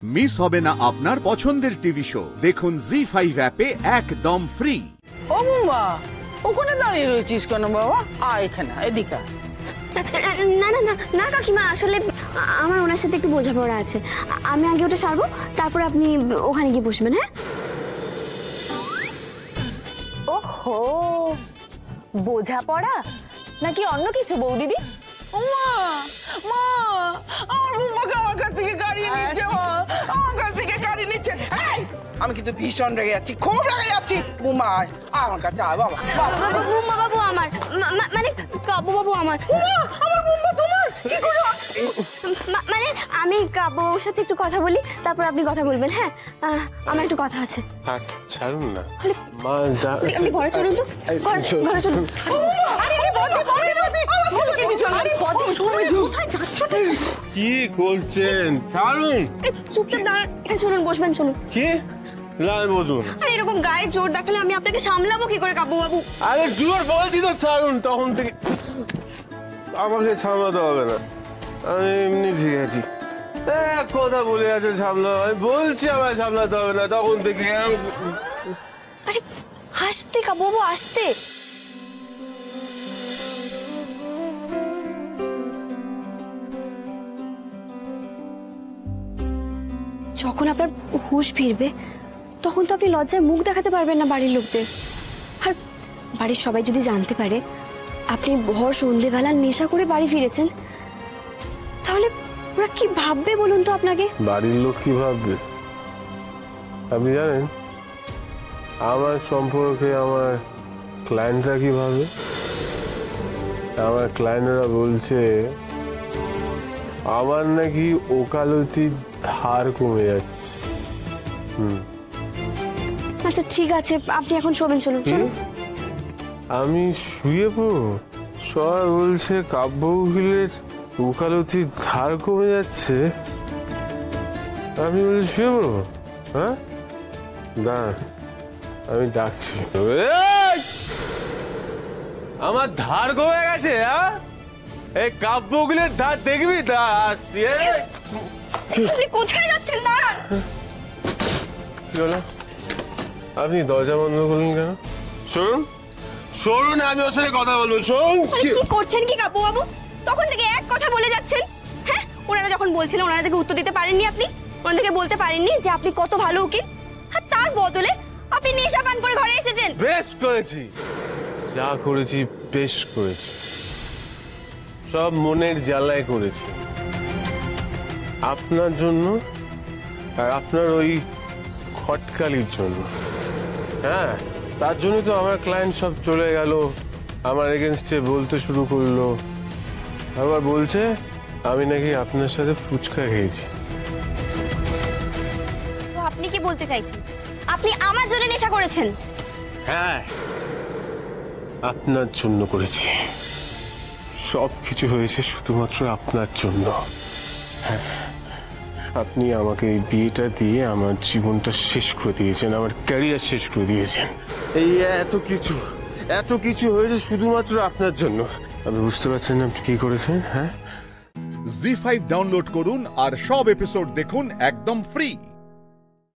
Miss হবে না আপনার পছন্দের টিভি শো। দেখুন জি5 অ্যাপে একদম ফ্রি। ও বাবা, ওখানে দাঁড়িয়ে রয়েছিস কেন বাবা? এখানে এদিকে। না না না না কাকিমা, আসলে আমার ওনার সাথে একটু বোঝাপড়া আছে। আমি আগে ওটা সারবো, তারপর আপনি ওখানে গিয়ে বসবেন। হ্যাঁ। ওহো, বোঝাপড়া নাকি অন্য কিছু বৌদিদি? মা মা, আমার বুম্বাকে আমার কাছ থেকে গাড়িয়ে নিচ্ছে। মা, আমার কাছ থেকে গাড়ি নিচ্ছে। আমি কিন্তু ভীষণ রেগে যাচ্ছি, খুব রেগে যাচ্ছি। বুম্মা আমার কাছে আয় বাবা। বুম্মা বাবু আমার, মানে কাবু বাবু আমার। আমার বুম্মা তোমার কি করে? মানে আমি কাবুর সাথে একটু কথা বলি, তারপর আপনি কথা বলবেন। হ্যাঁ, আমার একটু কথা আছে। ছাড়ুন না মা, আপনি ঘরে চলুন তো, ঘরে চলুন। কি করছেন? ছাড়ুন। চুপচাপ দাঁড়ান, এখানে চলুন, বসবেন, চলুন। কি বসুন? আরে এরকম গায়ে জোর দেখালে আমি আপনাকে সামলাবো কি করে কাবু বাবু? আরে জোর বলছি তো, ছাড়ুন। তখন থেকে আমাকে সামলাতে হবে না, আমি এমনি ঠিক আছি। এক কথা বলে আছে সামলাবো, আমি বলছি আমার সামলাতে হবে না তখন থেকে। আরে হাসতে কাবু বাবু, আসতে। যখন আপনার হুঁশ ফিরবে তখন তো আপনি লজ্জায় মুখ দেখাতে পারবেন না বাড়ির লোকদের। আর বাড়ির সবাই যদি জানতে পারে আপনি ভর সন্ধেবেলা নেশা করে বাড়ি ফিরেছেন, তাহলে ওরা কি ভাববে বলুন তো আপনাকে? বাড়ির লোক কি ভাববে আপনি জানেন? আমার সম্পর্কে আমার ক্লায়েন্টরা কি ভাবে? আমার ক্লায়েন্টরা বলছে আমার নাকি ওকালতির ধার কমে যাচ্ছে। আচ্ছা ঠিক আছে, আপনি এখন শোবেন, চলুন চলুন। আমি শুয়ে পড়ব? সবাই বলছে কাব্য উকিলের ওকালতির ধার কমে যাচ্ছে, আমি বলছি শুয়ে পড়বো? হ্যাঁ দাঁড়ান, আমি ডাকছি। আমার ধার কমে গেছে। হ্যাঁ, এই কাব্য উকিলের ধার দেখবি? আসছি। আপনি কোথায় যাচ্ছেন? দাঁড়ান। কি হলো? আপনি দরজা বন্ধ করলেন কেন? শুনুন শুনুন, আমি ওর সাথে কথা বলবো। শুনুন। কি করছেন কি কাবু বাবু? তখন থেকে এক কথা বলে যাচ্ছেন। হ্যাঁ, ওনারা যখন বলছিলেন ওনাদেরকে উত্তর দিতে পারেননি আপনি? ওনাদেরকে বলতে পারেননি যে আপনি কত ভালো উকিল? আর তার বদলে আপনি নেশা পান করে ঘরে এসেছেন। বেশ করেছি, যা করেছি বেশ করেছি, সব মনের জ্বালায় করেছি আপনার জন্য আর আপনার ওই খটকালির জন্য। হ্যাঁ, তার জন্য তো আমার ক্লায়েন্ট সব চলে গেল, আমার এগেনস্টে বলতে শুরু করলো। আবার বলছে আমি নাকি আপনার সাথে ফুচকা খেয়েছি। তো আপনি কি বলতে চাইছেন? আপনি আমার জন্য নেশা করেছেন? হ্যাঁ, আপনার জন্য করেছি। সব কিছু হয়েছে শুধুমাত্র আপনার জন্য। হ্যাঁ, আপনি আমাকে এই বিয়েটা দিয়ে আমার জীবনটা শেষ করে দিয়েছেন, আমার ক্যারিয়ার শেষ করে দিয়েছেন। এই এত কিছু হয়েছে শুধুমাত্র আপনার জন্য। আপনি বুঝতে পারছেন না আপনি কি করেছেন? হ্যাঁ, জি5 ডাউনলোড করুন আর সব এপিসোড দেখুন একদম ফ্রি।